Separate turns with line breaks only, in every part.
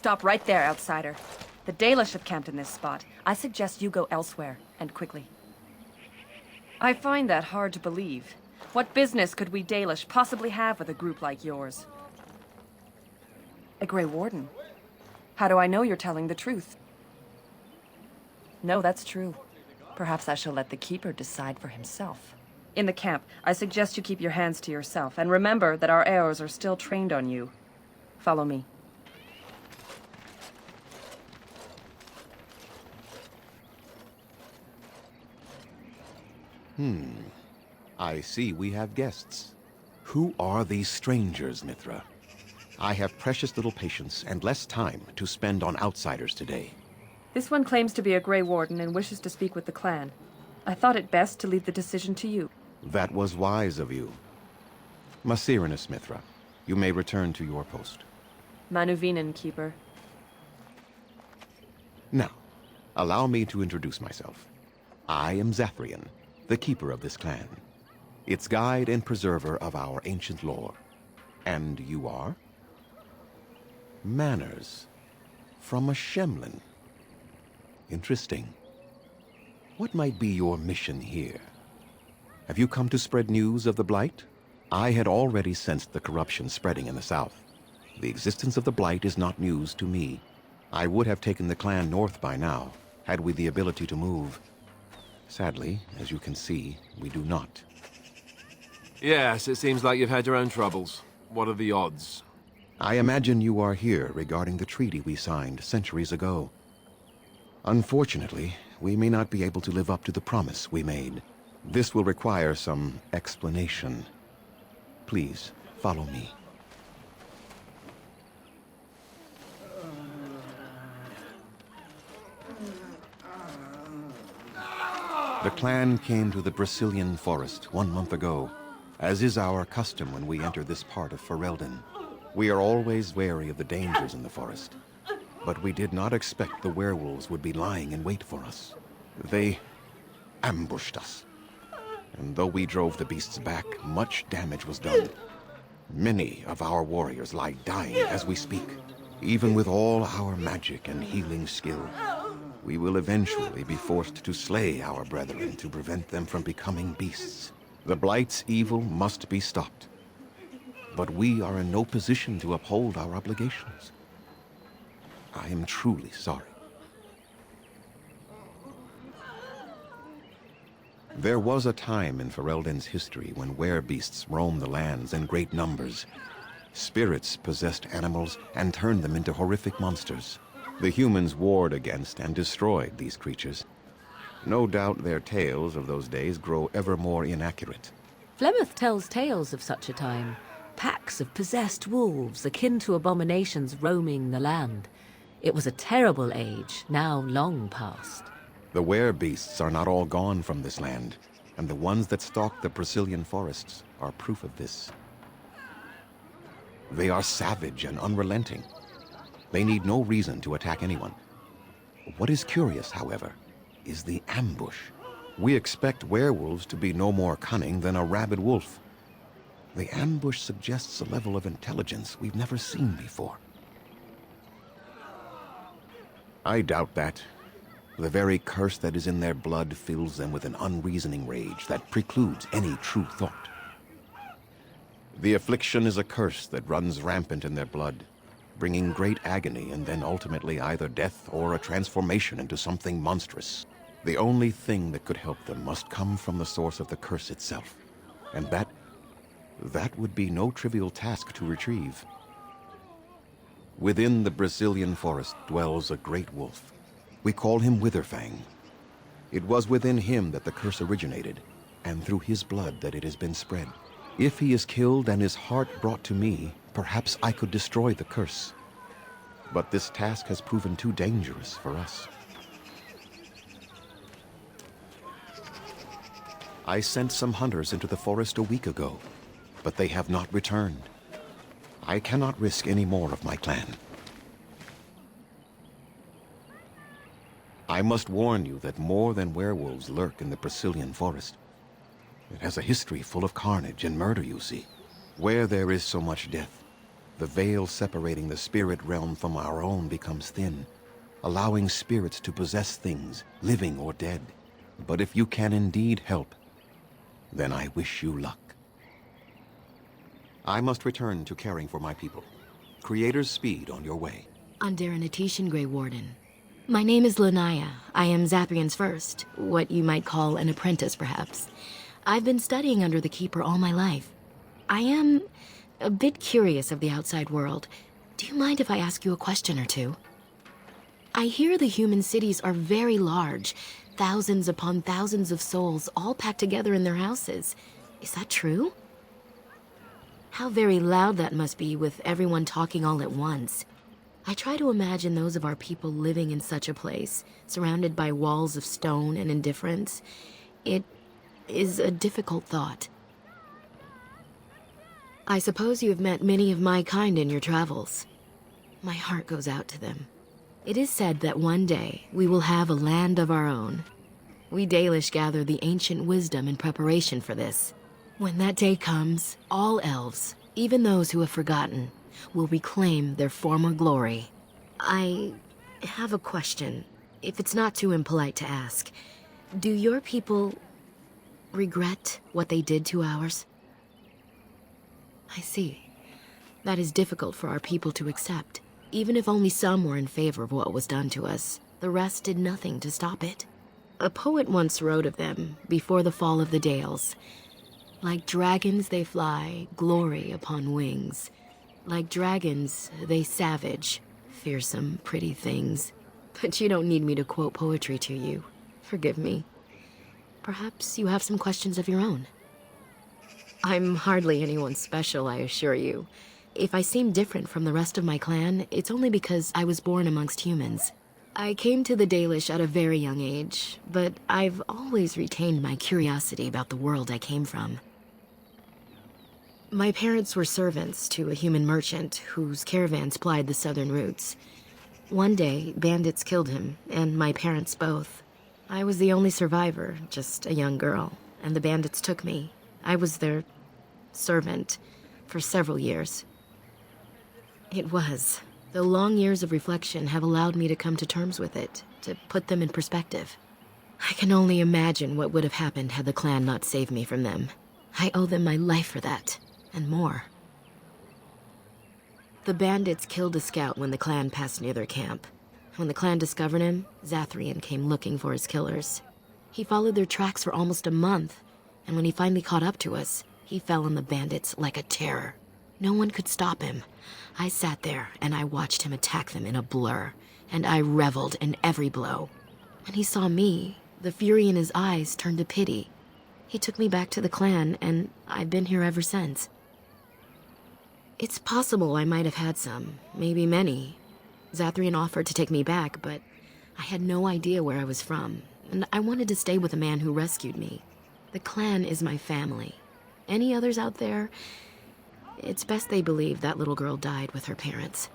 Stop right there, outsider. The Dalish have camped in this spot. I suggest you go elsewhere, and quickly. I find that hard to believe. What business could we Dalish possibly have with a group like yours? A Grey Warden? How do I know you're telling the truth? No, that's true. Perhaps I shall let the Keeper decide for himself. In the camp, I suggest you keep your hands to yourself, and remember that our arrows are still trained on you. Follow me.
I see we have guests. Who are these strangers, Mithra? I have precious little patience and less time to spend on outsiders today.
This one claims to be a Grey Warden and wishes to speak with the clan. I thought it best to leave the decision to you.
That was wise of you. Masirinus, Mithra, you may return to your post.
Manuvinen, Keeper.
Now, allow me to introduce myself. I am Zathrian, the keeper of this clan, its guide and preserver of our ancient lore. And you are? Manners. From a Shemlin. Interesting. What might be your mission here? Have you come to spread news of the Blight? I had already sensed the corruption spreading in the south. The existence of the Blight is not news to me. I would have taken the clan north by now, had we the ability to move. Sadly, as you can see, we do not.
Yes, it seems like you've had your own troubles. What are the odds?
I imagine you are here regarding the treaty we signed centuries ago. Unfortunately, we may not be able to live up to the promise we made. This will require some explanation. Please, follow me. The clan came to the Brazilian forest 1 month ago, as is our custom when we enter this part of Ferelden. We are always wary of the dangers in the forest, but we did not expect the werewolves would be lying in wait for us. They ambushed us, and though we drove the beasts back, much damage was done. Many of our warriors lie dying as we speak. Even with all our magic and healing skill, we will eventually be forced to slay our brethren to prevent them from becoming beasts. The Blight's evil must be stopped. But we are in no position to uphold our obligations. I am truly sorry. There was a time in Ferelden's history when werebeasts roamed the lands in great numbers. Spirits possessed animals and turned them into horrific monsters. The humans warred against and destroyed these creatures. No doubt their tales of those days grow ever more inaccurate.
Flemeth tells tales of such a time. Packs of possessed wolves akin to abominations roaming the land. It was a terrible age, now long past.
The werebeasts are not all gone from this land, and the ones that stalk the Brazilian forests are proof of this. They are savage and unrelenting. They need no reason to attack anyone. What is curious, however, is the ambush. We expect werewolves to be no more cunning than a rabid wolf. The ambush suggests a level of intelligence we've never seen before. I doubt that. The very curse that is in their blood fills them with an unreasoning rage that precludes any true thought. The affliction is a curse that runs rampant in their blood, bringing great agony and then ultimately either death or a transformation into something monstrous. The only thing that could help them must come from the source of the curse itself, and that would be no trivial task to retrieve. Within the Brazilian forest dwells a great wolf. We call him Witherfang. It was within him that the curse originated, and through his blood that it has been spread. If he is killed and his heart brought to me, perhaps I could destroy the curse. But this task has proven too dangerous for us. I sent some hunters into the forest a week ago, but they have not returned. I cannot risk any more of my clan. I must warn you that more than werewolves lurk in the Brazilian forest. It has a history full of carnage and murder, you see. Where there is so much death, the veil separating the spirit realm from our own becomes thin, allowing spirits to possess things, living or dead. But if you can indeed help, then I wish you luck. I must return to caring for my people. Creator's speed on your way.
DanaDuchy, Grey Warden. My name is Lanaya. I am Zathrian's first, what you might call an apprentice, perhaps. I've been studying under the Keeper all my life. I am a bit curious of the outside world. Do you mind if I ask you a question or two? I hear the human cities are very large, thousands upon thousands of souls all packed together in their houses. Is that true? How very loud that must be with everyone talking all at once. I try to imagine those of our people living in such a place, surrounded by walls of stone and indifference. It is a difficult thought. I suppose you have met many of my kind in your travels. My heart goes out to them. It is said that one day we will have a land of our own. We Dalish gather the ancient wisdom in preparation for this. When that day comes, all elves, even those who have forgotten, will reclaim their former glory. I have a question, if it's not too impolite to ask. Do your people regret what they did to ours? I see. That is difficult for our people to accept. Even if only some were in favor of what was done to us, the rest did nothing to stop it. A poet once wrote of them, before the fall of the Dales. Like dragons they fly, glory upon wings. Like dragons, they savage, fearsome, pretty things. But you don't need me to quote poetry to you. Forgive me. Perhaps you have some questions of your own. I'm hardly anyone special, I assure you. If I seem different from the rest of my clan, it's only because I was born amongst humans. I came to the Dalish at a very young age, but I've always retained my curiosity about the world I came from. My parents were servants to a human merchant whose caravans plied the southern routes. One day, bandits killed him, and my parents both. I was the only survivor, just a young girl, and the bandits took me. I was their servant for several years. It was. The long years of reflection have allowed me to come to terms with it, to put them in perspective. I can only imagine what would have happened had the clan not saved me from them. I owe them my life for that, and more. The bandits killed a scout when the clan passed near their camp. When the clan discovered him, Zathrian came looking for his killers. He followed their tracks for almost a month, and when he finally caught up to us, he fell on the bandits like a terror. No one could stop him. I sat there and I watched him attack them in a blur, and I reveled in every blow. When he saw me, the fury in his eyes turned to pity. He took me back to the clan, and I've been here ever since. It's possible I might have had some, maybe many. Zathrian offered to take me back, but I had no idea where I was from, and I wanted to stay with the man who rescued me. The clan is my family. Any others out there? It's best they believe that little girl died with her parents.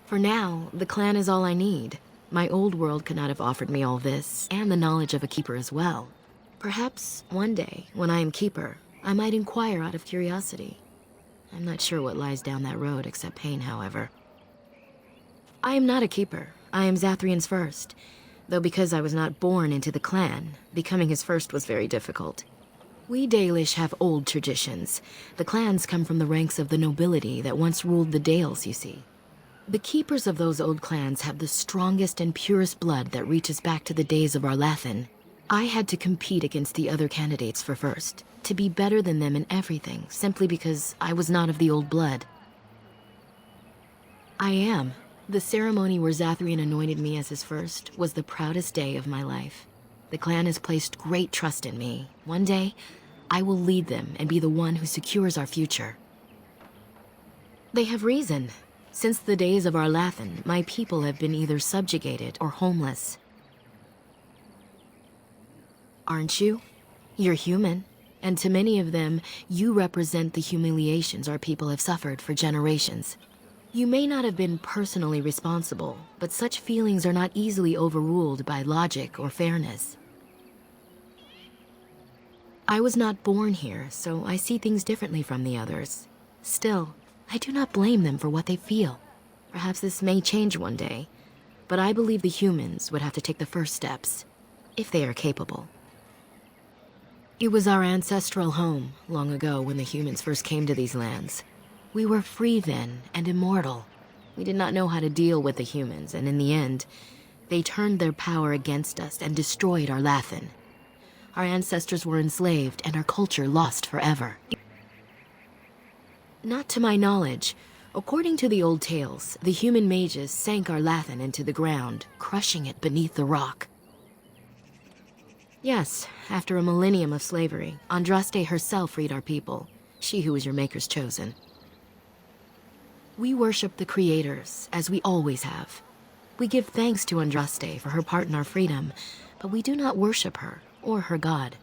For now, the clan is all I need. My old world could not have offered me all this, and the knowledge of a keeper as well. Perhaps one day, when I am keeper, I might inquire out of curiosity. I'm not sure what lies down that road except pain, however. I am not a keeper. I am Zathrian's first. Though because I was not born into the clan, becoming his first was very difficult. We Dalish have old traditions. The clans come from the ranks of the nobility that once ruled the Dales, you see. The keepers of those old clans have the strongest and purest blood that reaches back to the days of our Lathan. I had to compete against the other candidates for first, to be better than them in everything, simply because I was not of the old blood. I am. The ceremony where Zathrian anointed me as his first was the proudest day of my life. The clan has placed great trust in me. One day, I will lead them and be the one who secures our future. They have reason. Since the days of our Lathan, my people have been either subjugated or homeless. Aren't you? You're human. And to many of them, you represent the humiliations our people have suffered for generations. You may not have been personally responsible, but such feelings are not easily overruled by logic or fairness. I was not born here, so I see things differently from the others. Still, I do not blame them for what they feel. Perhaps this may change one day, but I believe the humans would have to take the first steps, if they are capable. It was our ancestral home, long ago when the humans first came to these lands. We were free then, and immortal. We did not know how to deal with the humans, and in the end, they turned their power against us and destroyed our Lathan. Our ancestors were enslaved, and our culture lost forever. Not to my knowledge. According to the old tales, the human mages sank our Lathan into the ground, crushing it beneath the rock. Yes, after a millennium of slavery, Andraste herself freed our people, she who was your maker's chosen. We worship the creators, as we always have. We give thanks to Andraste for her part in our freedom, but we do not worship her or her god.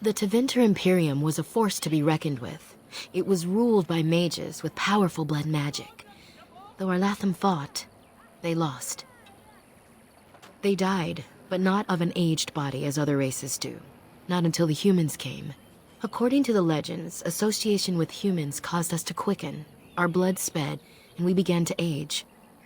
The Tevinter Imperium was a force to be reckoned with. It was ruled by mages with powerful blood magic. Though our Latham fought, they lost. They died, but not of an aged body as other races do. Not until the humans came. According to the legends, association with humans caused us to quicken. Our blood sped, and we began to age.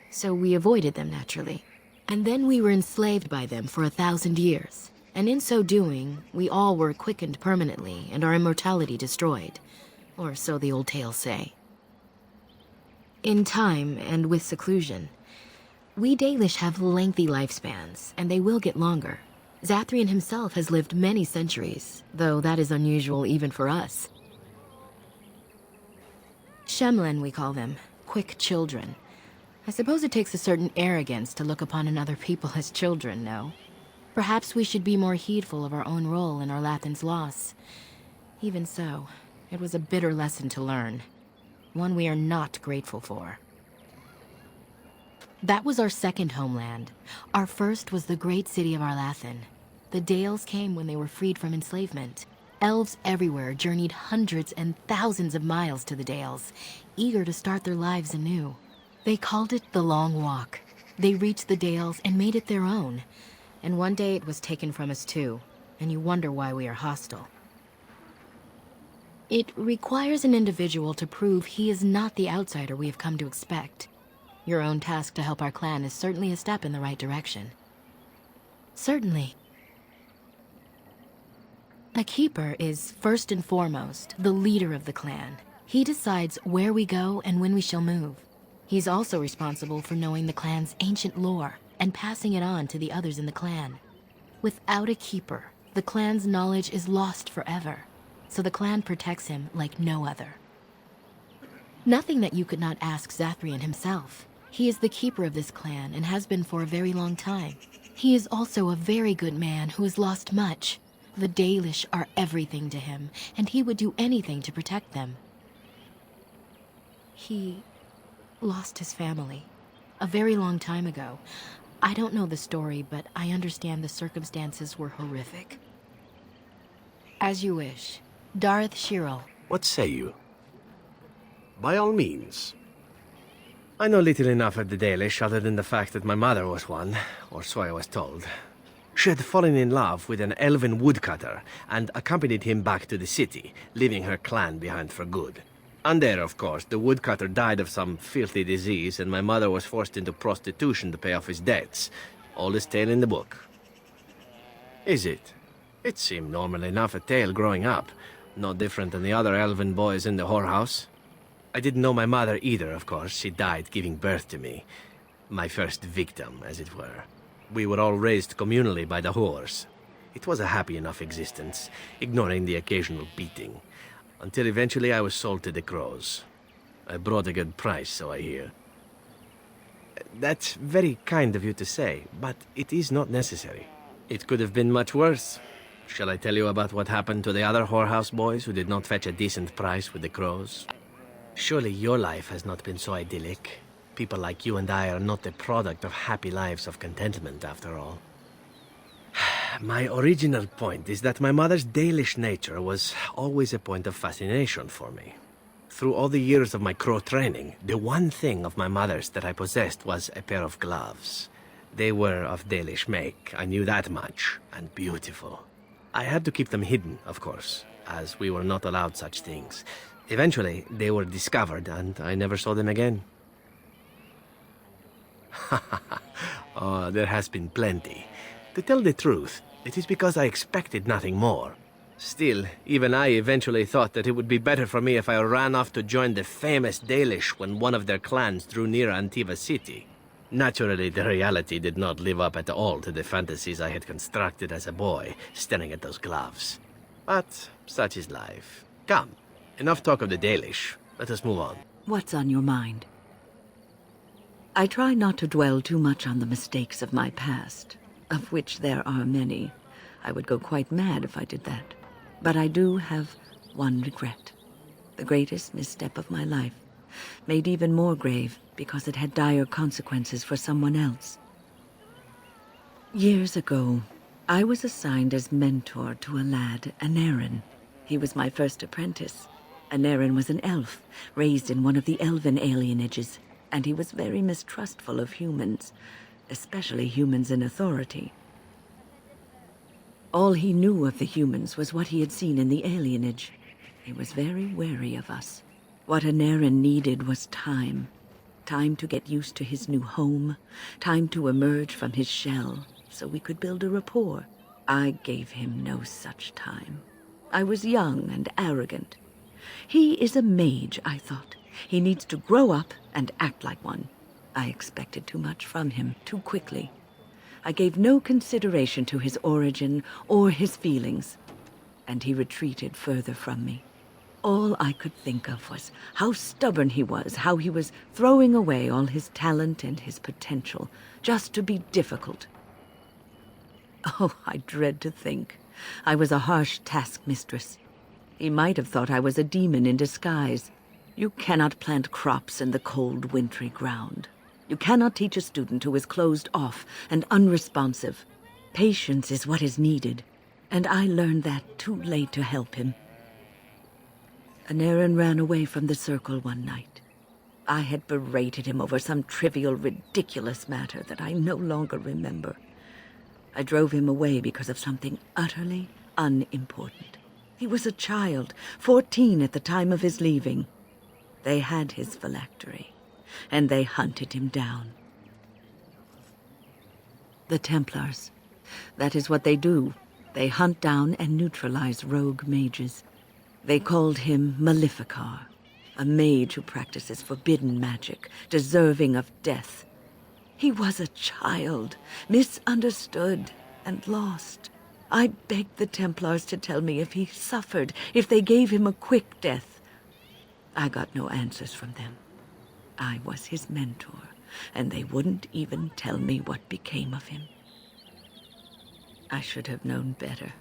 So we avoided them naturally. And then we were enslaved by them for 1,000 years. And in so doing, we all were quickened permanently and our immortality destroyed. Or so the old tales say. In time, and with seclusion, we Dalish have lengthy lifespans, and they will get longer. Zathrian himself has lived many centuries, though that is unusual even for us. Shemlen, we call them, quick children. I suppose it takes a certain arrogance to look upon another people as children, no? Perhaps we should be more heedful of our own role in our Lathan's loss. Even so, it was a bitter lesson to learn. One we are not grateful for. That was our second homeland. Our first was the great city of Arlathan. The Dales came when they were freed from enslavement. Elves everywhere journeyed hundreds and thousands of miles to the Dales, eager to start their lives anew. They called it the Long Walk. They reached the Dales and made it their own. And one day it was taken from us too, and you wonder why we are hostile. It requires an individual to prove he is not the outsider we have come to expect. Your own task to help our clan is certainly a step in the right direction. Certainly. A keeper is, first and foremost, the leader of the clan. He decides where we go and when we shall move. He's also responsible for knowing the clan's ancient lore and passing it on to the others in the clan. Without a keeper, the clan's knowledge is lost forever, so the clan protects him like no other. Nothing that you could not ask Zathrian himself. He is the keeper of this clan and has been for a very long time. He is also a very good man who has lost much. The Dalish are everything to him, and he would do anything to protect them. He lost his family a very long time ago. I don't know the story, but I understand the circumstances were horrific. As you wish. Darth Shirel.
What say you? By all means. I know little enough of the Dalish other than the fact that my mother was one, or so I was told. She had fallen in love with an elven woodcutter and accompanied him back to the city, leaving her clan behind for good. And there, of course, the woodcutter died of some filthy disease and my mother was forced into prostitution to pay off his debts. Oldest tale in the book. Is it? It seemed normal enough a tale growing up. No different than the other elven boys in the whorehouse. I didn't know my mother either, of course. She died giving birth to me. My first victim, as it were. We were all raised communally by the whores. It was a happy enough existence, ignoring the occasional beating. Until eventually I was sold to the crows. I brought a good price, so I hear. That's very kind of you to say, but it is not necessary. It could have been much worse. Shall I tell you about what happened to the other whorehouse boys who did not fetch a decent price with the crows? Surely your life has not been so idyllic. People like you and I are not the product of happy lives of contentment, after all. My original point is that my mother's Dalish nature was always a point of fascination for me. Through all the years of my crow training, the one thing of my mother's that I possessed was a pair of gloves. They were of Dalish make, I knew that much, and beautiful. I had to keep them hidden, of course, as we were not allowed such things. Eventually, they were discovered, and I never saw them again. Oh, there has been plenty. To tell the truth, it is because I expected nothing more. Still, even I eventually thought that it would be better for me if I ran off to join the famous Dalish when one of their clans drew near Antiva city. Naturally, the reality did not live up at all to the fantasies I had constructed as a boy, staring at those gloves. But such is life. Come, enough talk of the Dalish. Let us move on.
What's on your mind? I try not to dwell too much on the mistakes of my past, of which there are many. I would go quite mad if I did that. But I do have one regret. The greatest misstep of my life, made even more grave because it had dire consequences for someone else. Years ago, I was assigned as mentor to a lad, Anarin. He was my first apprentice. Anarin was an elf, raised in one of the elven alienages, and he was very mistrustful of humans, especially humans in authority. All he knew of the humans was what he had seen in the alienage. He was very wary of us. What Anarin needed was time. Time to get used to his new home. Time to emerge from his shell, so we could build a rapport. I gave him no such time. I was young and arrogant. He is a mage, I thought. He needs to grow up and act like one. I expected too much from him, too quickly. I gave no consideration to his origin or his feelings, and he retreated further from me. All I could think of was how stubborn he was, how he was throwing away all his talent and his potential, just to be difficult. Oh, I dread to think. I was a harsh taskmistress. He might have thought I was a demon in disguise. You cannot plant crops in the cold, wintry ground. You cannot teach a student who is closed off and unresponsive. Patience is what is needed, and I learned that too late to help him. Anarin ran away from the circle one night. I had berated him over some trivial, ridiculous matter that I no longer remember. I drove him away because of something utterly unimportant. He was a child, 14 at the time of his leaving. They had his phylactery, and they hunted him down. The Templars. That is what they do. They hunt down and neutralize rogue mages. They called him Maleficar, a mage who practices forbidden magic, deserving of death. He was a child, misunderstood and lost. I begged the Templars to tell me if he suffered, if they gave him a quick death. I got no answers from them. I was his mentor, and they wouldn't even tell me what became of him. I should have known better.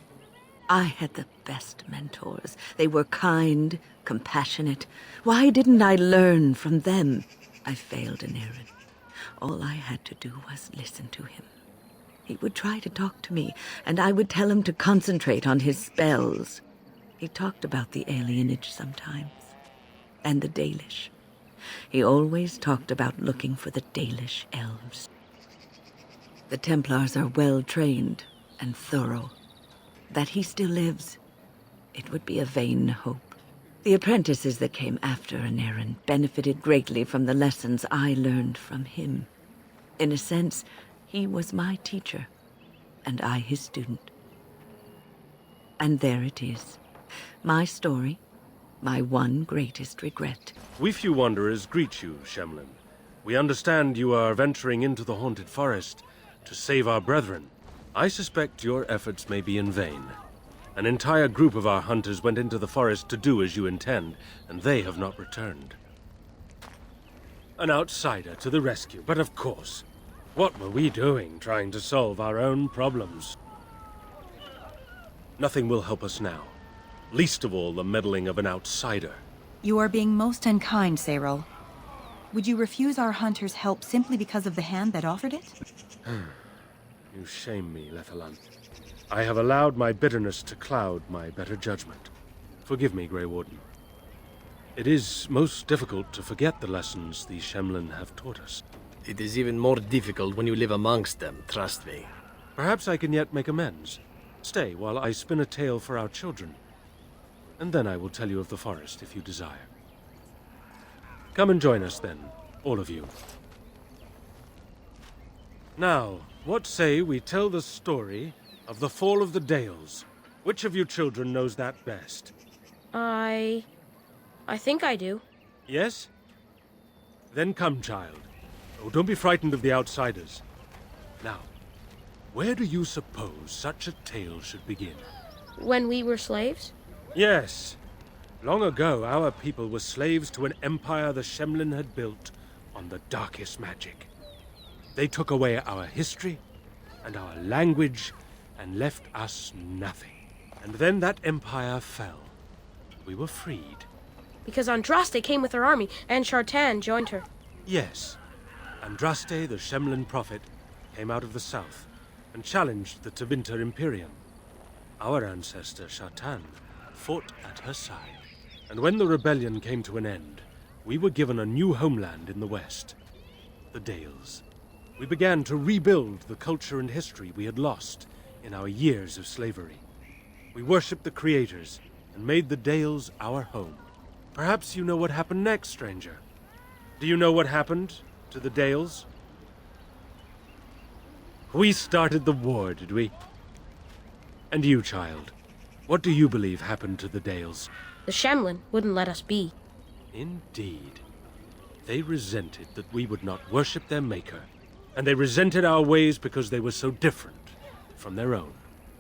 I had the best mentors. They were kind, compassionate. Why didn't I learn from them? I failed Anarin. All I had to do was listen to him. He would try to talk to me, and I would tell him to concentrate on his spells. He talked about the alienage sometimes, and the Dalish. He always talked about looking for the Dalish elves. The Templars are well-trained and thorough. That he still lives, it would be a vain hope. The apprentices that came after Anarin benefited greatly from the lessons I learned from him. In a sense, he was my teacher, and I his student. And there it is. My story, my one greatest regret.
We few wanderers greet you, Shemlin. We understand you are venturing into the haunted forest to save our brethren. I suspect your efforts may be in vain. An entire group of our hunters went into the forest to do as you intend, and they have not returned. An outsider to the rescue, but of course, what were we doing trying to solve our own problems? Nothing will help us now, least of all the meddling of an outsider.
You are being most unkind, Cyril. Would you refuse our hunters' help simply because of the hand that offered it?
You shame me, Lethalan. I have allowed my bitterness to cloud my better judgment. Forgive me, Grey Warden. It is most difficult to forget the lessons these Shemlin have taught us.
It is even more difficult when you live amongst them, trust me.
Perhaps I can yet make amends. Stay while I spin a tale for our children. and then I will tell you of the forest if you desire. Come and join us then, all of you. Now, what say we tell the story of the fall of the Dales? Which of you children knows that best?
I think I do.
Yes? Then come, child. Oh, don't be frightened of the outsiders. Now, where do you suppose such a tale should begin?
When we were slaves?
Yes. Long ago, our people were slaves to an empire the Shemlin had built on the darkest magic. They took away our history and our language and left us nothing. And then that empire fell. We were freed.
Because Andraste came with her army, and Shartan joined her.
Yes. Andraste, the Shemlin prophet, came out of the south and challenged the Tevinter Imperium. Our ancestor, Shartan, fought at her side. And when the rebellion came to an end, we were given a new homeland in the west, the Dales. We began to rebuild the culture and history we had lost in our years of slavery. We worshipped the creators and made the Dales our home. Perhaps you know what happened next, stranger. Do you know what happened to the Dales? We started the war, did we? And you, child, what do you believe happened to the Dales?
The Shemlin wouldn't let us be.
Indeed. They resented that we would not worship their maker, and they resented our ways because they were so different from their own.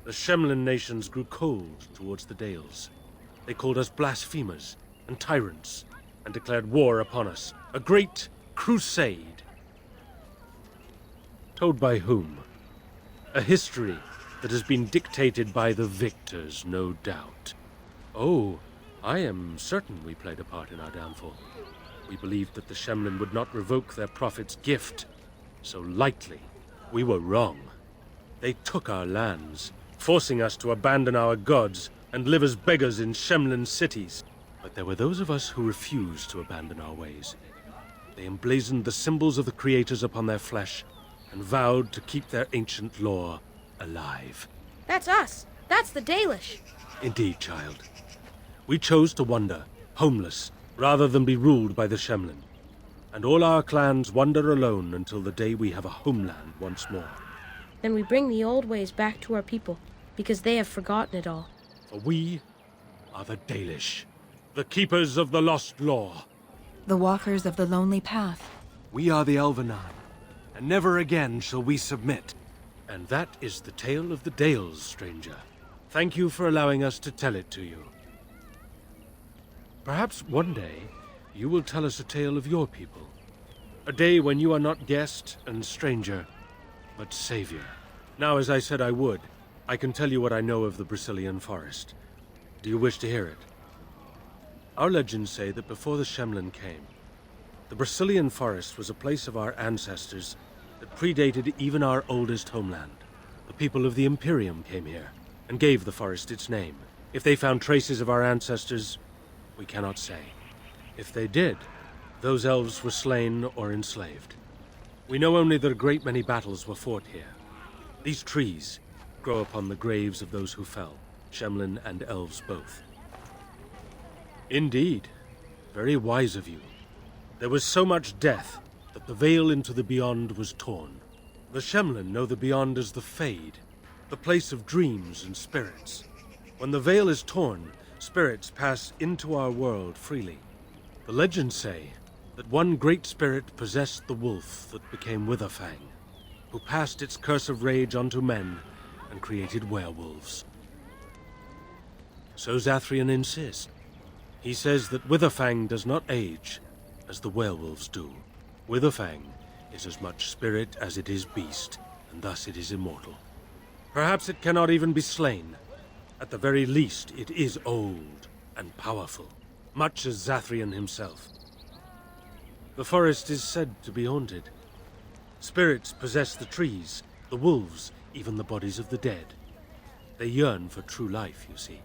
The Shemlin nations grew cold towards the Dales. They called us blasphemers and tyrants, and declared war upon us. A great crusade. Told by whom? A history that has been dictated by the victors, no doubt. Oh, I am certain we played a part in our downfall. We believed that the Shemlin would not revoke their prophet's gift so lightly. We were wrong. They took our lands, forcing us to abandon our gods and live as beggars in Shemlin cities. But there were those of us who refused to abandon our ways. They emblazoned the symbols of the creators upon their flesh and vowed to keep their ancient lore alive.
That's us. That's the Dalish.
Indeed, child. We chose to wander, homeless, rather than be ruled by the Shemlin. And all our clans wander alone until the day we have a homeland once more.
Then we bring the old ways back to our people, because they have forgotten it all.
For we are the Dalish, the keepers of the lost law.
The walkers of the lonely path.
We are the Elvenine, and never again shall we submit. And that is the tale of the Dales, stranger. Thank you for allowing us to tell it to you. Perhaps one day you will tell us a tale of your people. A day when you are not guest and stranger, but savior. Now, as I said I would, I can tell you what I know of the Brazilian forest. Do you wish to hear it? Our legends say that before the Shemlin came, the Brazilian forest was a place of our ancestors that predated even our oldest homeland. The people of the Imperium came here and gave the forest its name. If they found traces of our ancestors, we cannot say. If they did, those elves were slain or enslaved. We know only that a great many battles were fought here. These trees grow upon the graves of those who fell, Shemlin and elves both. Indeed, very wise of you. There was so much death that the veil into the beyond was torn. The Shemlin know the beyond as the Fade, the place of dreams and spirits. When the veil is torn, spirits pass into our world freely. The legends say that one great spirit possessed the wolf that became Witherfang, who passed its curse of rage onto men and created werewolves. So Zathrian insists. He says that Witherfang does not age as the werewolves do. Witherfang is as much spirit as it is beast, and thus it is immortal. Perhaps it cannot even be slain. At the very least, it is old and powerful, much as Zathrian himself. The forest is said to be haunted. Spirits possess the trees, the wolves, even the bodies of the dead. They yearn for true life, you see.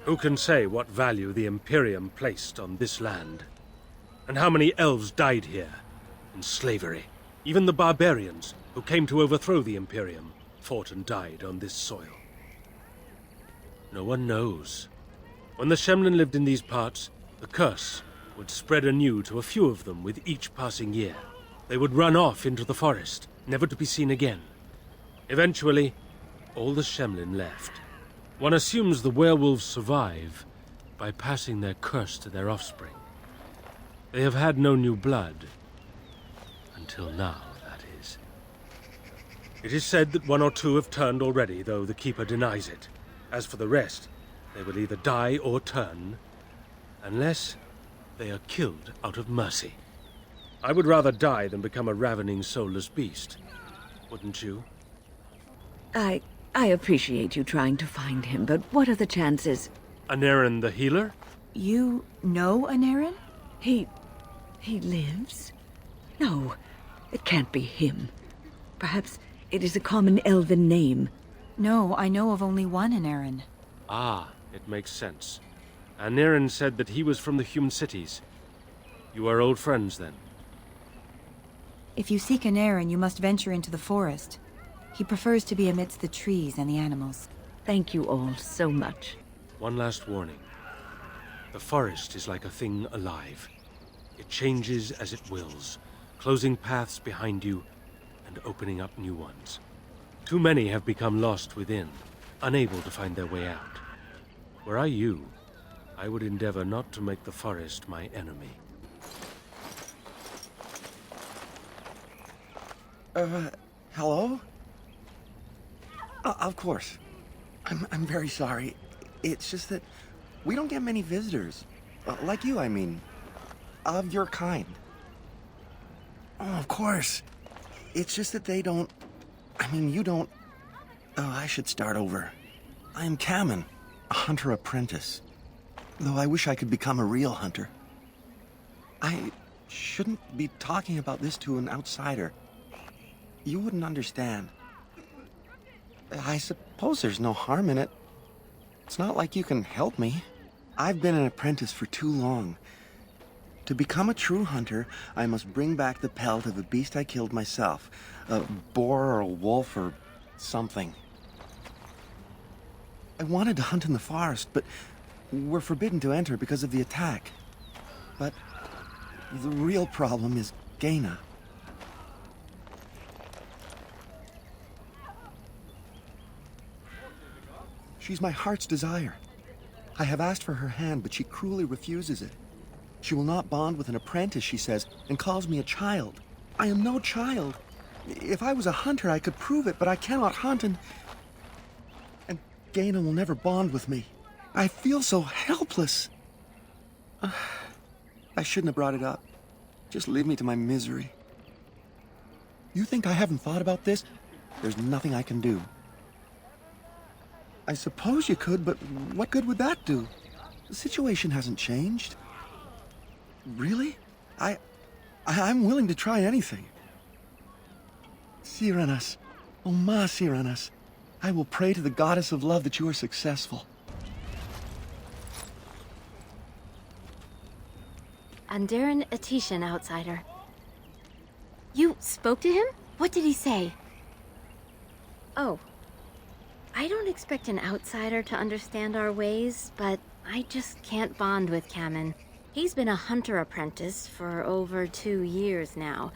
Who can say what value the Imperium placed on this land? And how many elves died here, in slavery? Even the barbarians, who came to overthrow the Imperium, fought and died on this soil. No one knows. When the Shemlin lived in these parts, the curse would spread anew to a few of them with each passing year. They would run off into the forest, never to be seen again. Eventually, all the Shemlin left. One assumes the werewolves survive by passing their curse to their offspring. They have had no new blood. Until now, that is. It is said that 1 or 2 have turned already, though the Keeper denies it. As for the rest, they will either die or turn, unless they are killed out of mercy. I would rather die than become a ravening, soulless beast. Wouldn't you?
I appreciate you trying to find him, but what are the chances?
Anarin the healer?
You know Anarin?
He lives? No, it can't be him. Perhaps it is a common elven name.
No, I know of only one Anarin.
Ah, it makes sense. Anarin said that he was from the human cities. You are old friends, then?
If you seek Anarin, you must venture into the forest. He prefers to be amidst the trees and the animals.
Thank you all so much.
One last warning. The forest is like a thing alive. It changes as it wills, closing paths behind you and opening up new ones. Too many have become lost within, unable to find their way out. Were I you, I would endeavor not to make the forest my enemy.
Hello? Of course. I'm very sorry. It's just that we don't get many visitors. Like you, I mean. Of your kind. Oh, of course. It's just that they don't... I mean, you don't... Oh, I should start over. I am Kamen, a hunter apprentice. Though I wish I could become a real hunter. I shouldn't be talking about this to an outsider. You wouldn't understand. I suppose there's no harm in it. It's not like you can help me. I've been an apprentice for too long. To become a true hunter, I must bring back the pelt of a beast I killed myself. A boar or a wolf or something. I wanted to hunt in the forest, but we're forbidden to enter because of the attack. But the real problem is Gaina. She's my heart's desire. I have asked for her hand, but she cruelly refuses it. She will not bond with an apprentice, she says, and calls me a child. I am no child. If I was a hunter, I could prove it, but I cannot hunt, and Gaina will never bond with me. I feel so helpless. I shouldn't have brought it up. Just leave me to my misery. You think I haven't thought about this? There's nothing I can do. I suppose you could, but what good would that do? The situation hasn't changed. Really? I'm willing to try anything. Siranas. Oh, ma Siranas. I will pray to the goddess of love that you are successful.
Andarin Atishan, outsider. You spoke to him? What did he say? Oh. I don't expect an outsider to understand our ways, but I just can't bond with Kamen. He's been a hunter apprentice for over 2 years now,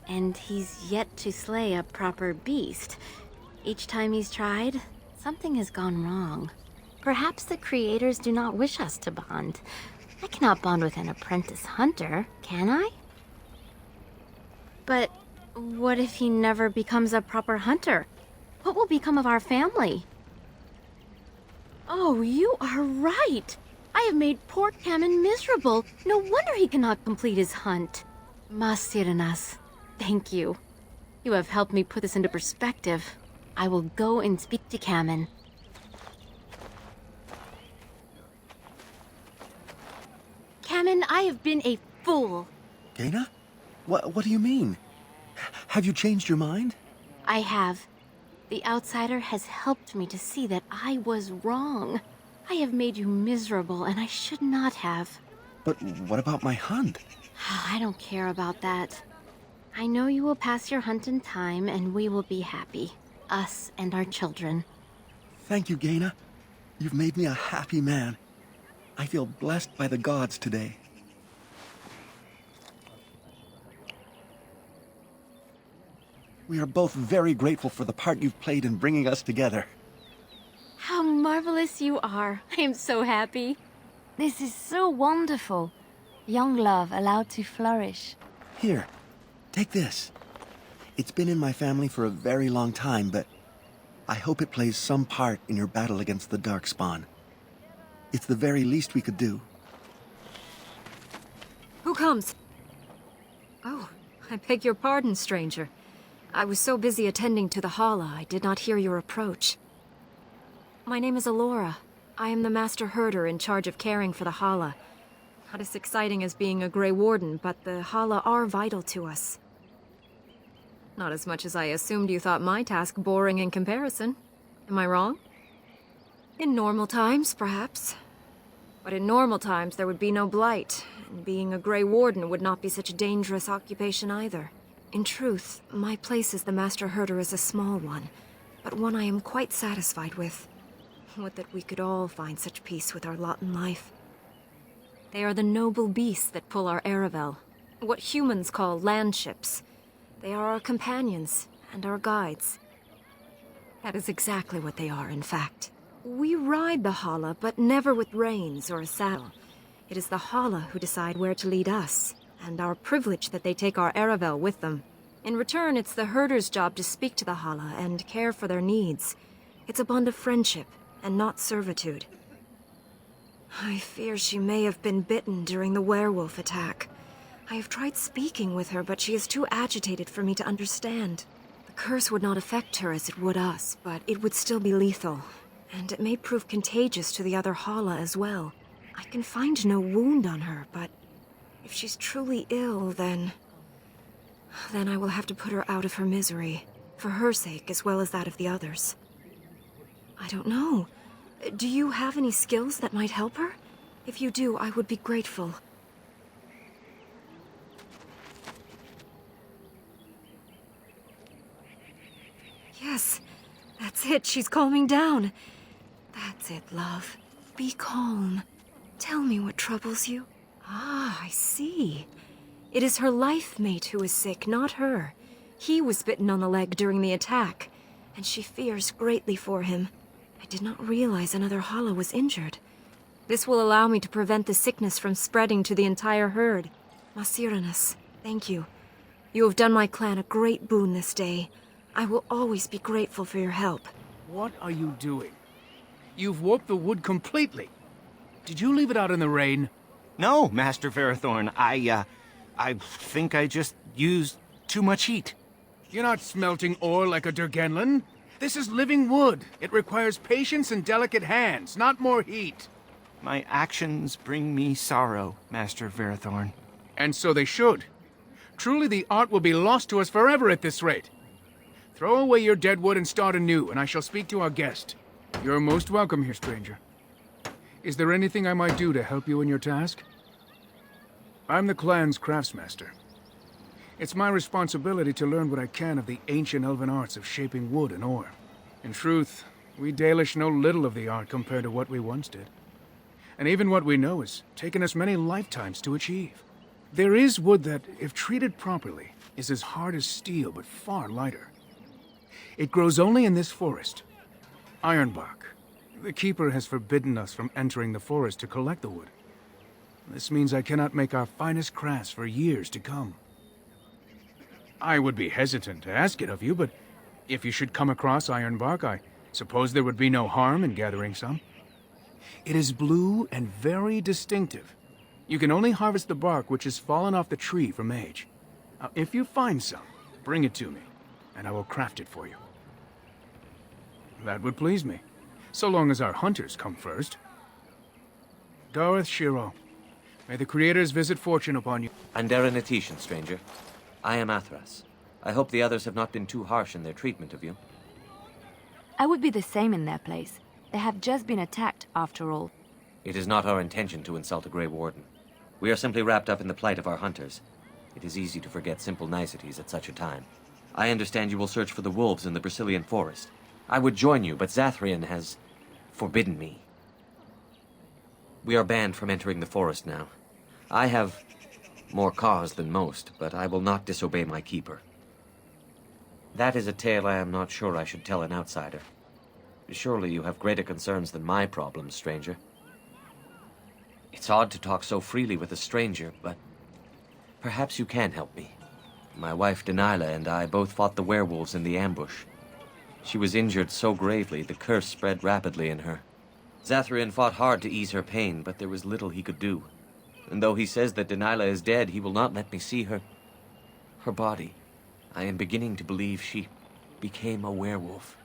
and he's yet to slay a proper beast. Each time he's tried, something has gone wrong. Perhaps the creators do not wish us to bond. I cannot bond with an apprentice hunter, can I? But what if he never becomes a proper hunter? What will become of our family? Oh, you are right! I have made poor Kamen miserable. No wonder he cannot complete his hunt. Masiranas, thank you. You have helped me put this into perspective. I will go and speak to Kamen. Kamen, I have been a fool.
Gaina? What do you mean? Have you changed your mind?
I have. The outsider has helped me to see that I was wrong. I have made you miserable, and I should not have.
But what about my hunt?
I don't care about that. I know you will pass your hunt in time, and we will be happy. Us and our children.
Thank you, Gaina. You've made me a happy man. I feel blessed by the gods today. We are both very grateful for the part you've played in bringing us together.
How marvelous you are. I am so happy.
This is so wonderful. Young love allowed to flourish.
Here, take this. It's been in my family for a very long time, but I hope it plays some part in your battle against the Darkspawn. It's the very least we could do.
Who comes? Oh, I beg your pardon, stranger. I was so busy attending to the Hala, I did not hear your approach. My name is Alora. I am the Master Herder in charge of caring for the Hala. Not as exciting as being a Grey Warden, but the Hala are vital to us. Not as much as I assumed you thought my task boring in comparison. Am I wrong? In normal times, perhaps. But in normal times, there would be no blight, and being a Grey Warden would not be such a dangerous occupation either. In truth, my place as the Master Herder is a small one, but one I am quite satisfied with. Would that we could all find such peace with our lot in life. They are the noble beasts that pull our Aravel, what humans call landships. They are our companions and our guides. That is exactly what they are, in fact. We ride the Hala, but never with reins or a saddle. It is the Hala who decide where to lead us, and our privilege that they take our Aravel with them. In return, it's the herder's job to speak to the Hala and care for their needs. It's a bond of friendship, and not servitude. I fear she may have been bitten during the werewolf attack. I have tried speaking with her, but she is too agitated for me to understand. The curse would not affect her as it would us, but it would still be lethal, and it may prove contagious to the other Hala as well. I can find no wound on her, but if she's truly ill, then I will have to put her out of her misery, for her sake as well as that of the others. I don't know. Do you have any skills that might help her? If you do, I would be grateful. Yes, that's it. She's calming down. That's it, love. Be calm. Tell me what troubles you. Ah, I see. It is her life mate who is sick, not her. He was bitten on the leg during the attack, and she fears greatly for him. I did not realize another Hala was injured. This will allow me to prevent the sickness from spreading to the entire herd. Masiranus, thank you. You have done my clan a great boon this day. I will always be grateful for your help.
What are you doing? You've warped the wood completely. Did you leave it out in the rain?
No, Master Ferrothorn. I think I just used too much heat.
You're not smelting ore like a Durgenlin. This is living wood. It requires patience and delicate hands, not more heat.
My actions bring me sorrow, Master Ferrothorn.
And so they should. Truly the art will be lost to us forever at this rate. Throw away your dead wood and start anew, and I shall speak to our guest. You're most welcome here, stranger. Is there anything I might do to help you in your task? I'm the clan's craftsmaster. It's my responsibility to learn what I can of the ancient elven arts of shaping wood and ore. In truth, we Dalish know little of the art compared to what we once did. And even what we know has taken us many lifetimes to achieve. There is wood that, if treated properly, is as hard as steel but far lighter. It grows only in this forest, Ironbark. The Keeper has forbidden us from entering the forest to collect the wood. This means I cannot make our finest crafts for years to come. I would be hesitant to ask it of you, but if you should come across Ironbark, I suppose there would be no harm in gathering some. It is blue and very distinctive. You can only harvest the bark which has fallen off the tree from age. Now, if you find some, bring it to me, and I will craft it for you. That would please me, so long as our hunters come first. Dareth Shiro, may the Creators visit fortune upon you.
I'm DanaDuchy, stranger. I am Athras. I hope the others have not been too harsh in their treatment of you.
I would be the same in their place. They have just been attacked, after all.
It is not our intention to insult a Grey Warden. We are simply wrapped up in the plight of our hunters. It is easy to forget simple niceties at such a time. I understand you will search for the wolves in the Brazilian forest. I would join you, but Zathrian has forbidden me. We are banned from entering the forest now. I have more cause than most, but I will not disobey my keeper. That is a tale I am not sure I should tell an outsider. Surely you have greater concerns than my problems, stranger. It's odd to talk so freely with a stranger, but perhaps you can help me. My wife Delilah and I both fought the werewolves in the ambush. She was injured so gravely, the curse spread rapidly in her. Zathrian fought hard to ease her pain, but there was little he could do. And though he says that Delilah is dead, he will not let me see her body. I am beginning to believe she became a werewolf,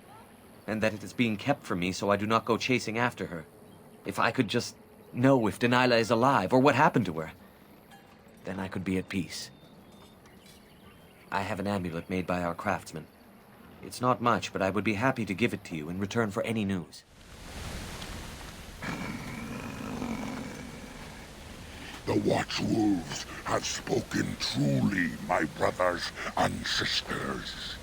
and that it is being kept from me so I do not go chasing after her. If I could just know if Delilah is alive, or what happened to her, then I could be at peace. I have an amulet made by our craftsman. It's not much, but I would be happy to give it to you in return for any news.
The Watchwolves have spoken truly, my brothers and sisters.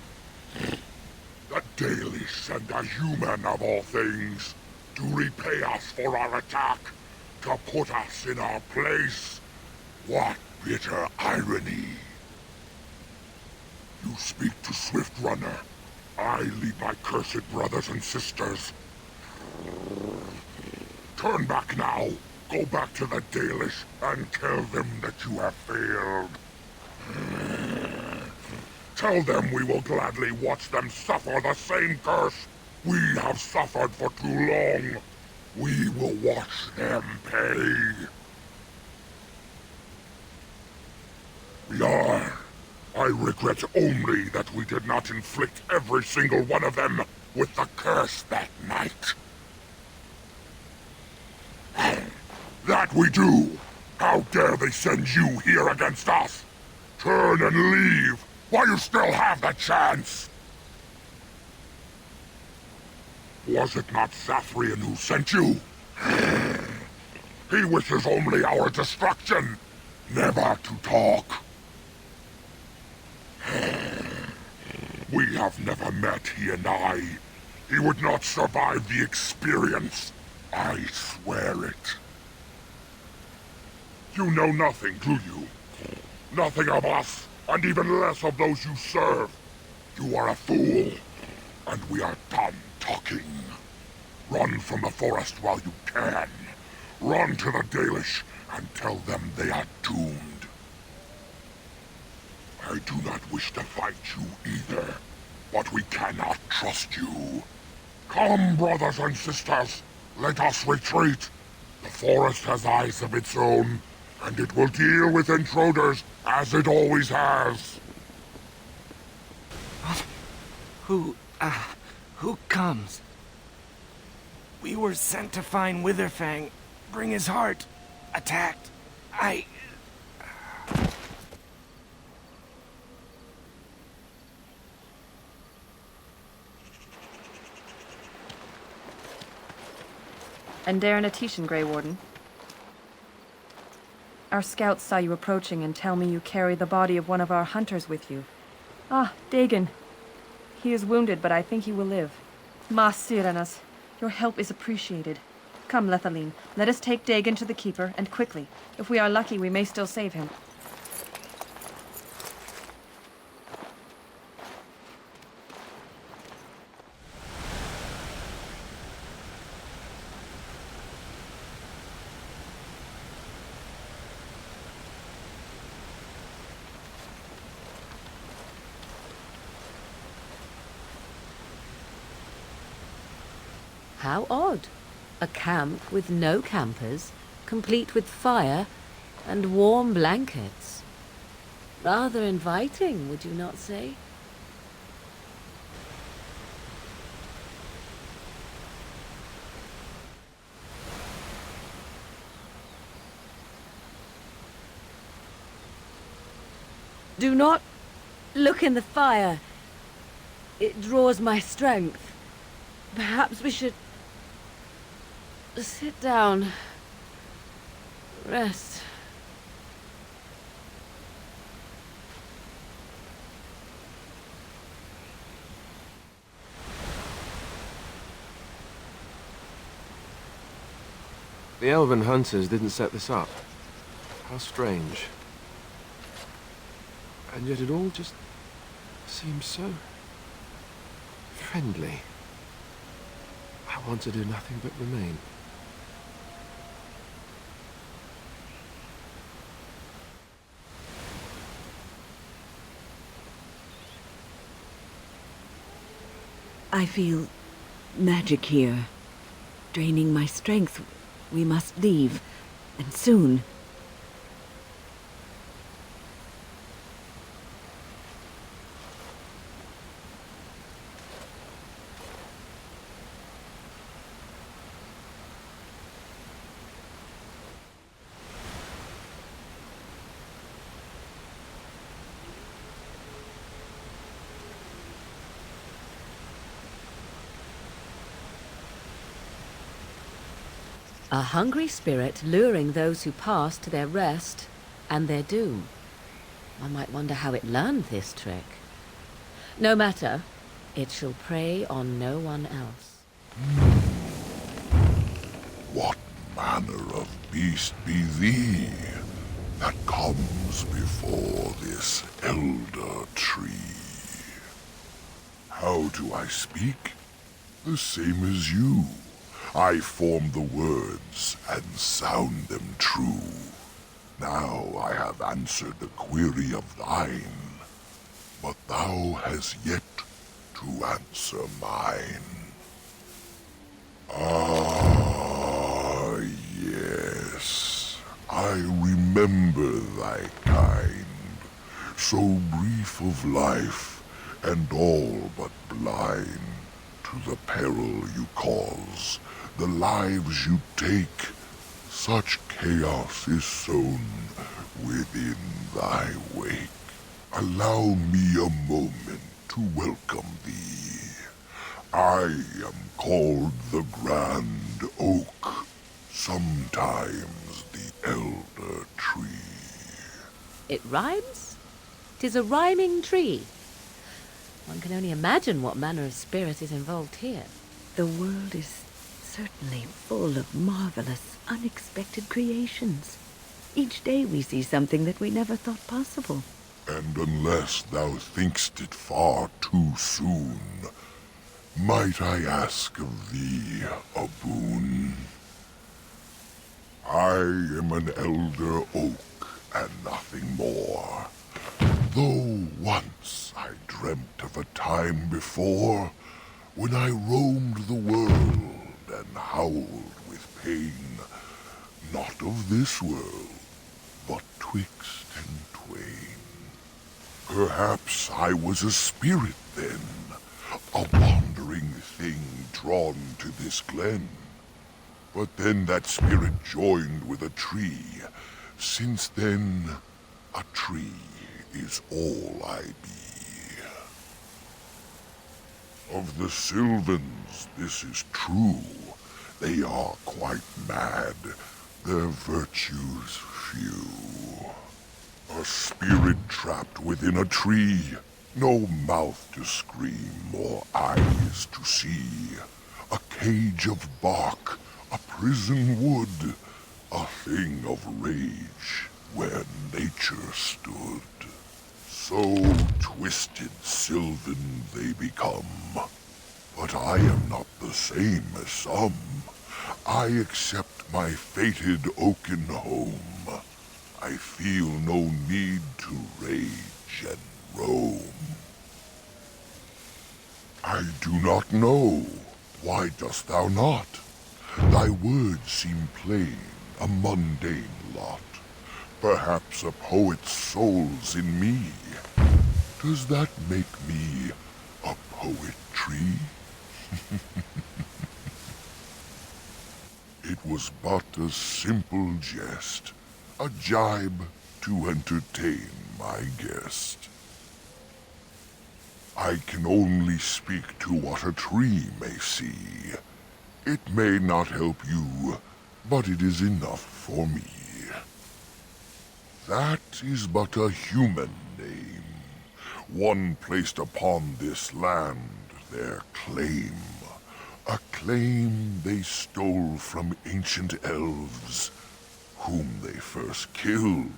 The Dalish and the human of all things, to repay us for our attack, to put us in our place. What bitter irony. You speak to Swift Runner. I lead my cursed brothers and sisters. Turn back now. Go back to the Dalish and tell them that you have failed. Tell them we will gladly watch them suffer the same curse we have suffered for too long. We will watch them pay. Yarn, I regret only that we did not inflict every single one of them with the curse that night. That we do! How dare they send you here against us? Turn and leave, while you still have the chance! Was it not Zathrian who sent you? He wishes only our destruction, never to talk. We have never met, he and I. He would not survive the experience. I swear it. You know nothing, do you? Nothing of us, and even less of those you serve. You are a fool, and we are done talking. Run from the forest while you can. Run to the Dalish and tell them they are doomed. I do not wish to fight you either, but we cannot trust you. Come, brothers and sisters, let us retreat. The forest has eyes of its own, and it will deal with intruders as it always has.
Who comes? We were sent to find Witherfang, bring his heart. Attacked.
And DanaDuchy, Grey Warden. Our scouts saw you approaching and tell me you carry the body of one of our hunters with you. Ah, Dagon. He is wounded, but I think he will live. Mas Syranas, your help is appreciated. Come, Lethaline, let us take Dagon to the Keeper, and quickly. If we are lucky, we may still save him.
How odd. A camp with no campers, complete with fire and warm blankets. Rather inviting, would you not say? Do not look in the fire. It draws my strength. Perhaps we should sit down. Rest.
The elven hunters didn't set this up. How strange. And yet it all just seems so friendly. I want to do nothing but remain.
I feel magic here, draining my strength. We must leave, and soon.
A hungry spirit luring those who pass to their rest and their doom. One might wonder how it learned this trick. No matter, it shall prey on no one else.
What manner of beast be thee that comes before this elder tree? How do I speak? The same as you. I form the words and sound them true. Now I have answered the query of thine, but thou hast yet to answer mine. Ah, yes, I remember thy kind, so brief of life and all but blind to the peril you cause, the lives you take. Such chaos is sown within thy wake. Allow me a moment to welcome thee. I am called the Grand Oak, sometimes the Elder Tree.
It rhymes? 'Tis a rhyming tree. One can only imagine what manner of spirit is involved here.
The world is certainly full of marvelous, unexpected creations. Each day we see something that we never thought possible.
And unless thou think'st it far too soon, might I ask of thee a boon? I am an elder oak and nothing more. Though once I dreamt of a time before when I roamed the world and howled with pain, not of this world, but twixt and twain. Perhaps I was a spirit then, a wandering thing drawn to this glen. But then that spirit joined with a tree. Since then, a tree is all I be. Of the Sylvans, this is true. They are quite mad, their virtues few. A spirit trapped within a tree, no mouth to scream or eyes to see. A cage of bark, a prison wood, a thing of rage where nature stood. So twisted Sylvan they become. But I am not the same as some. I accept my fated oaken home. I feel no need to rage and roam. I do not know. Why dost thou not? Thy words seem plain, a mundane lot. Perhaps a poet's soul's in me. Does that make me a poetry? It was but a simple jest, a jibe to entertain my guest. I can only speak to what a tree may see. It may not help you, but it is enough for me. That is but a human name, one placed upon this land, their claim. A claim they stole from ancient elves, whom they first killed,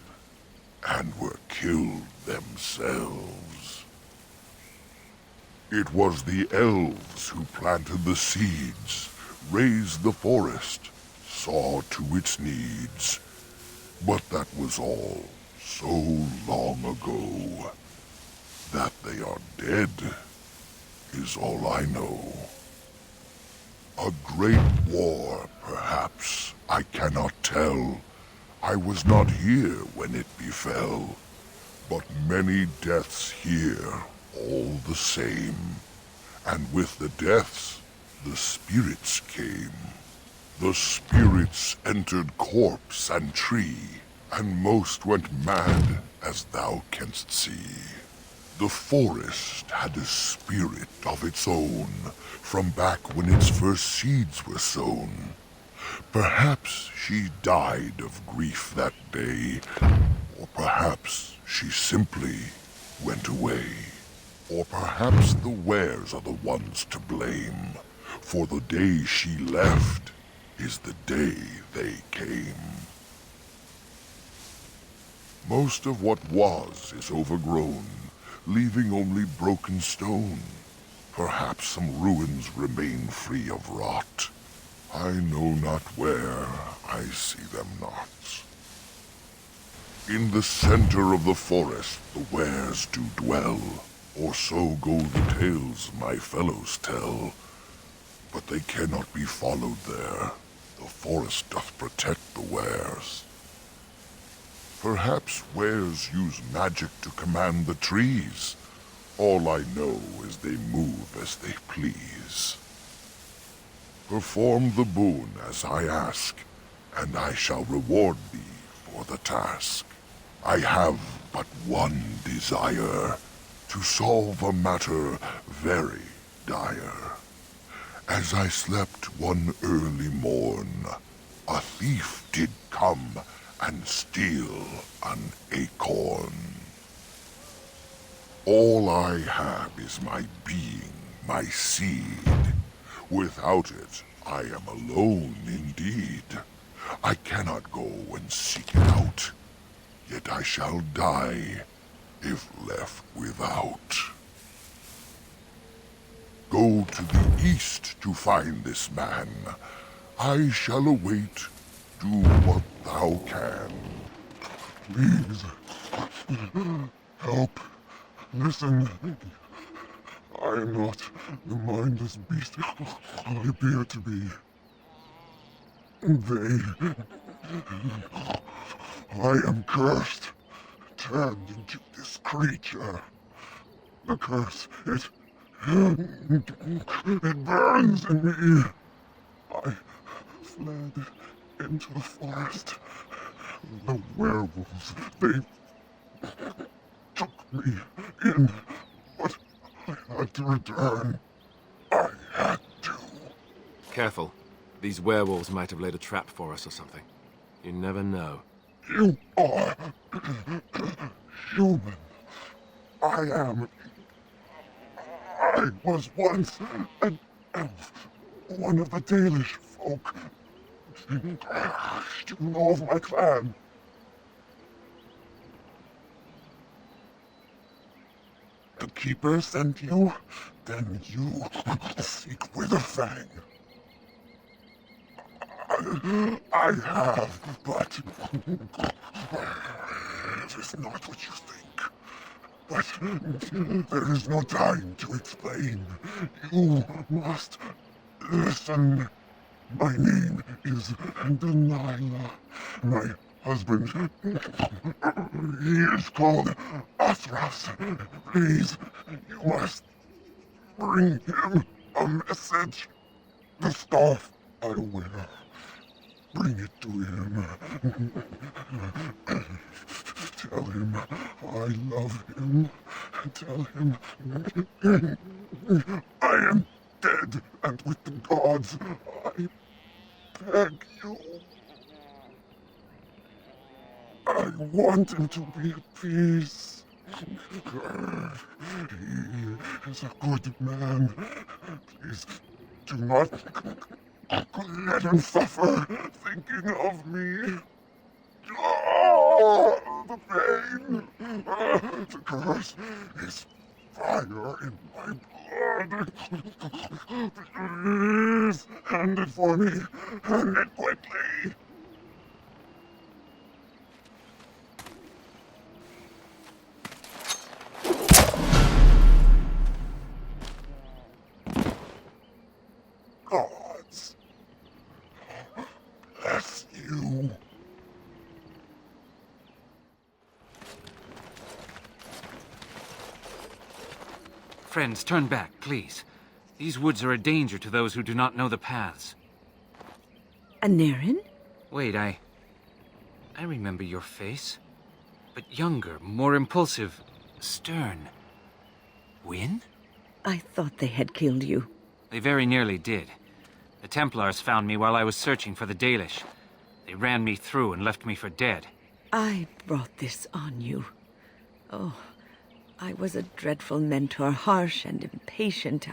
and were killed themselves. It was the elves who planted the seeds, raised the forest, saw to its needs. But that was all so long ago. That they are dead is all I know. A great war, perhaps, I cannot tell. I was not here when it befell. But many deaths here, all the same. And with the deaths, the spirits came. The spirits entered corpse and tree, and most went mad, as thou canst see. The forest had a spirit of its own, from back when its first seeds were sown. Perhaps she died of grief that day, or perhaps she simply went away. Or perhaps the wares are the ones to blame, for the day she left is the day they came. Most of what was is overgrown, leaving only broken stone. Perhaps some ruins remain free of rot. I know not where, I see them not. In the center of the forest the wares do dwell, or so go the tales my fellows tell. But they cannot be followed there. The forest doth protect the wares. Perhaps wares use magic to command the trees. All I know is they move as they please. Perform the boon as I ask, and I shall reward thee for the task. I have but one desire, to solve a matter very dire. As I slept one early morn, a thief did come and steal an acorn. All I have is my being, my seed. Without it, I am alone indeed. I cannot go and seek it out, yet I shall die if left without. Go to the east to find this man. I shall await. Do what thou can. Please, help. Listen. I am not the mindless beast I appear to be. I am cursed, turned into this creature. The curse, it burns in me. I fled into the forest. The werewolves, they took me in, but I had to return. I had to.
Careful. These werewolves might have laid a trap for us or something. You never know.
You are human. I was once an elf, one of the Dalish folk. You know of my clan. The Keeper sent you? Then you seek Witherfang. I have, but it is not what you think. But there is no time to explain. You must listen. My name is Delilah. My husband, he is called Athras. Please, you must bring him a message. The scarf I wear. Bring it to him. Tell him I love him. Tell him I am dead, and with the gods, I beg you. I want him to be at peace. He is a good man. Please Do not let him suffer thinking of me. Oh, the pain! The curse is fire in my blood. Please, hand it for me. Hand it quickly. Gods, bless you.
Friends, turn back, please. These woods are a danger to those who do not know the paths.
Aneurin?
Wait, I remember your face. But younger, more impulsive, stern. Wynne?
I thought they had killed you.
They very nearly did. The Templars found me while I was searching for the Dalish. They ran me through and left me for dead.
I brought this on you. Oh, I was a dreadful mentor, harsh and impatient.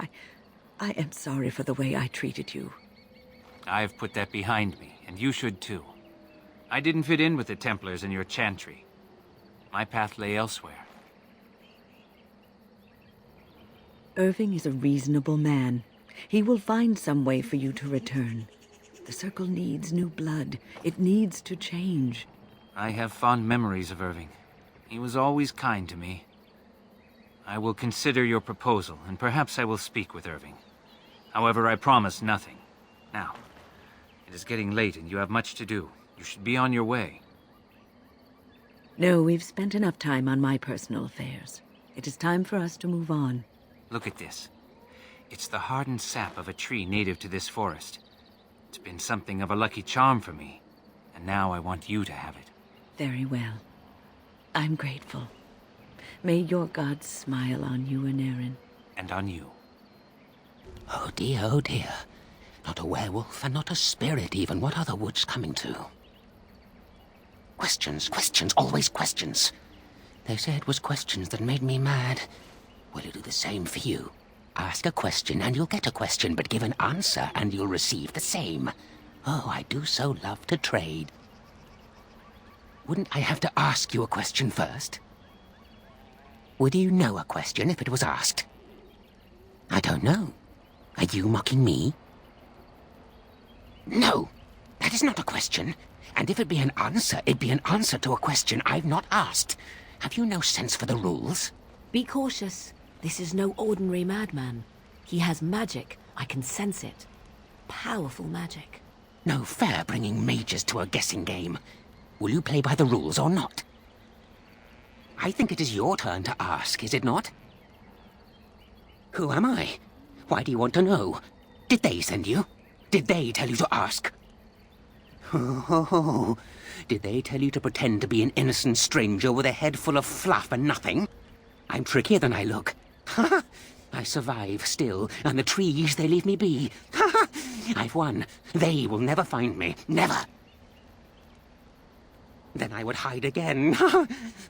I am sorry for the way I treated you.
I've put that behind me, and you should too. I didn't fit in with the Templars in your chantry. My path lay elsewhere.
Irving is a reasonable man. He will find some way for you to return. The Circle needs new blood. It needs to change.
I have fond memories of Irving. He was always kind to me. I will consider your proposal, and perhaps I will speak with Irving. However, I promise nothing. Now, it is getting late and you have much to do. You should be on your way.
No, we've spent enough time on my personal affairs. It is time for us to move on.
Look at this. It's the hardened sap of a tree native to this forest. It's been something of a lucky charm for me, and now I want you to have it.
Very well. I'm grateful. May your gods smile on you, Aneurin.
And on you.
Oh dear, oh dear. Not a werewolf, and not a spirit even. What are the woods coming to? Questions, questions, always questions. They say it was questions that made me mad. Will it do the same for you? Ask a question and you'll get a question, but give an answer and you'll receive the same. Oh, I do so love to trade. Wouldn't I have to ask you a question first? Would you know a question if it was asked? I don't know. Are you mocking me? No, that is not a question. And if it be an answer, it'd be an answer to a question I've not asked. Have you no sense for the rules?
Be cautious. This is no ordinary madman. He has magic. I can sense it. Powerful magic.
No fair bringing mages to a guessing game. Will you play by the rules or not? I think it is your turn to ask, is it not? Who am I? Why do you want to know? Did they send you? Did they tell you to ask? Oh, did they tell you to pretend to be an innocent stranger with a head full of fluff and nothing? I'm trickier than I look. Ha! I survive still, and the trees, they leave me be. Ha! I've won. They will never find me. Never. Then I would hide again.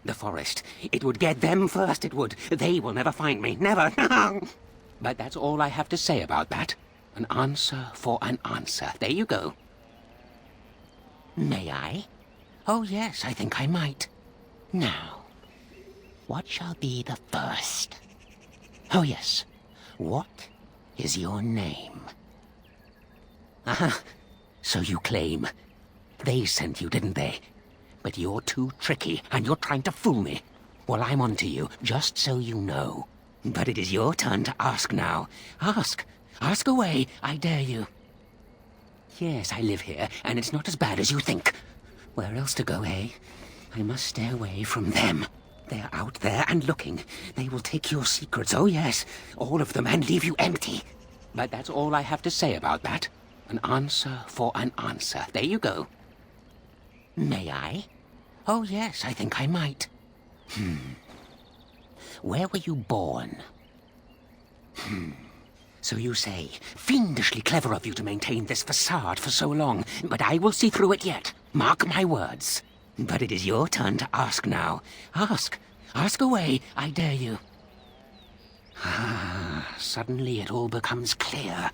The forest. It would get them first, it would. They will never find me. Never. But that's all I have to say about that. An answer for an answer. There you go. May I? Oh, yes, I think I might. Now, what shall be the first? Oh, yes. What is your name? Aha, so you claim. They sent you, didn't they? But you're too tricky, and you're trying to fool me. Well, I'm on to you, just so you know. But it is your turn to ask now. Ask. Ask away, I dare you. Yes, I live here, and it's not as bad as you think. Where else to go, eh? I must stay away from them. They're out there and looking. They will take your secrets, oh yes, all of them, and leave you empty. But that's all I have to say about that. An answer for an answer. There you go. May I? Oh yes, I think I might. Where were you born? So you say. Fiendishly clever of you to maintain this facade for so long, but I will see through it yet. Mark my words. But it is your turn to ask now. Ask. Ask away, I dare you. Ah, suddenly it all becomes clear.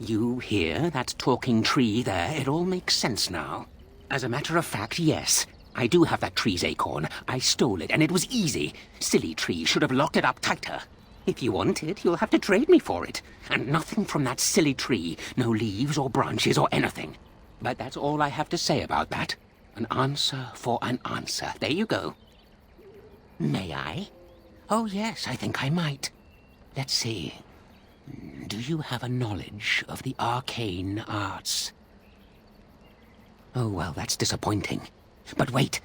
You hear that talking tree there? It all makes sense now. As a matter of fact, yes. I do have that tree's acorn. I stole it, and it was easy. Silly tree should have locked it up tighter. If you want it, you'll have to trade me for it. And nothing from that silly tree. No leaves or branches or anything. But that's all I have to say about that. An answer for an answer. There you go. May I? Oh, yes, I think I might. Let's see. Do you have a knowledge of the arcane arts? Oh, well, that's disappointing. But wait,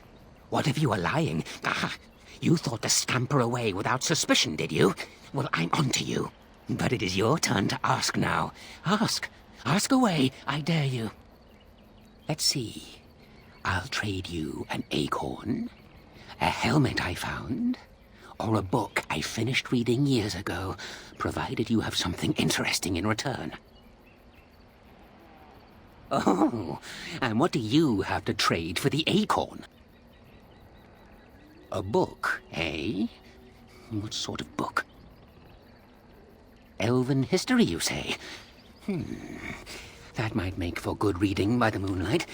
what if you are lying? Ah, you thought to scamper away without suspicion, did you? Well, I'm onto you. But it is your turn to ask now. Ask. Ask away, I dare you. Let's see. I'll trade you an acorn, a helmet I found, or a book I finished reading years ago, provided you have something interesting in return. Oh, and what do you have to trade for the acorn? A book, eh? What sort of book? Elven history, you say? That might make for good reading by the moonlight.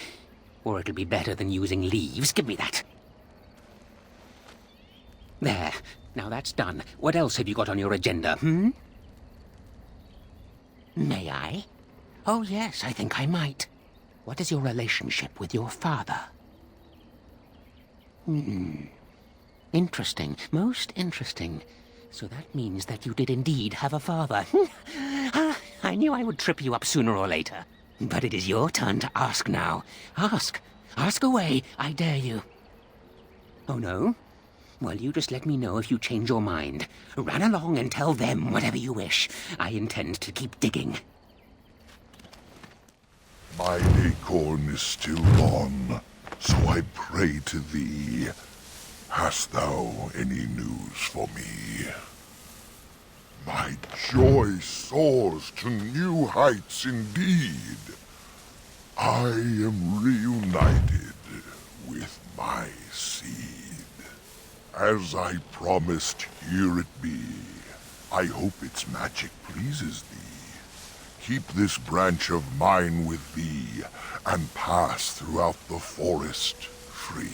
Or it'll be better than using leaves. Give me that. There. Now that's done. What else have you got on your agenda, May I? Oh, yes, I think I might. What is your relationship with your father? Interesting. Most interesting. So that means that you did indeed have a father. I knew I would trip you up sooner or later. But it is your turn to ask now. Ask. Ask away, I dare you. Oh, no? Well, you just let me know if you change your mind. Run along and tell them whatever you wish. I intend to keep digging.
My acorn is still gone, so I pray to thee. Hast thou any news for me? My joy soars to new heights indeed. I am reunited with my seed. As I promised, here it be. I hope its magic pleases thee. Keep this branch of mine with thee, and pass throughout the forest free.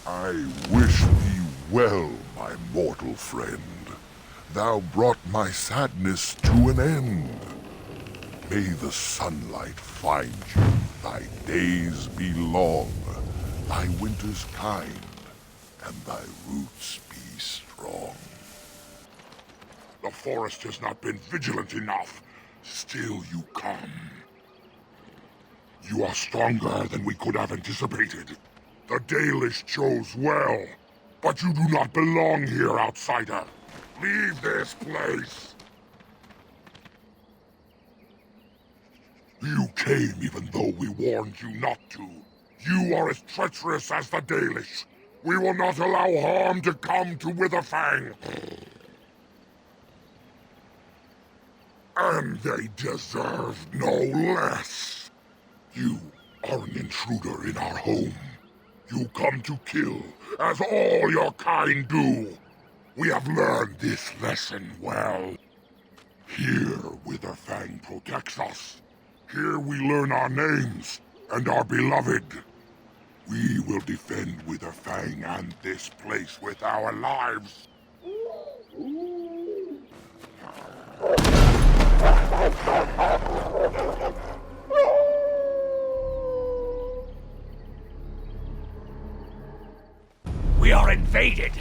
I wish thee well, my mortal friend. Thou brought my sadness to an end. May the sunlight find you, thy days be long, thy winters kind, and thy roots be strong. The forest has not been vigilant enough. Still you come. You are stronger than we could have anticipated. The Dalish chose well, but you do not belong here, outsider. Leave this place! You came even though we warned you not to. You are as treacherous as the Dalish. We will not allow harm to come to Witherfang. And they deserve no less. You are an intruder in our home. You come to kill, as all your kind do. We have learned this lesson well. Here, Witherfang protects us. Here we learn our names and are beloved. We will defend Witherfang and this place with our lives.
We are invaded!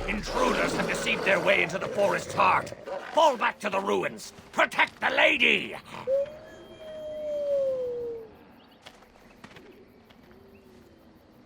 Intruders have deceived their way into the forest's heart. Fall back to the ruins. Protect the lady!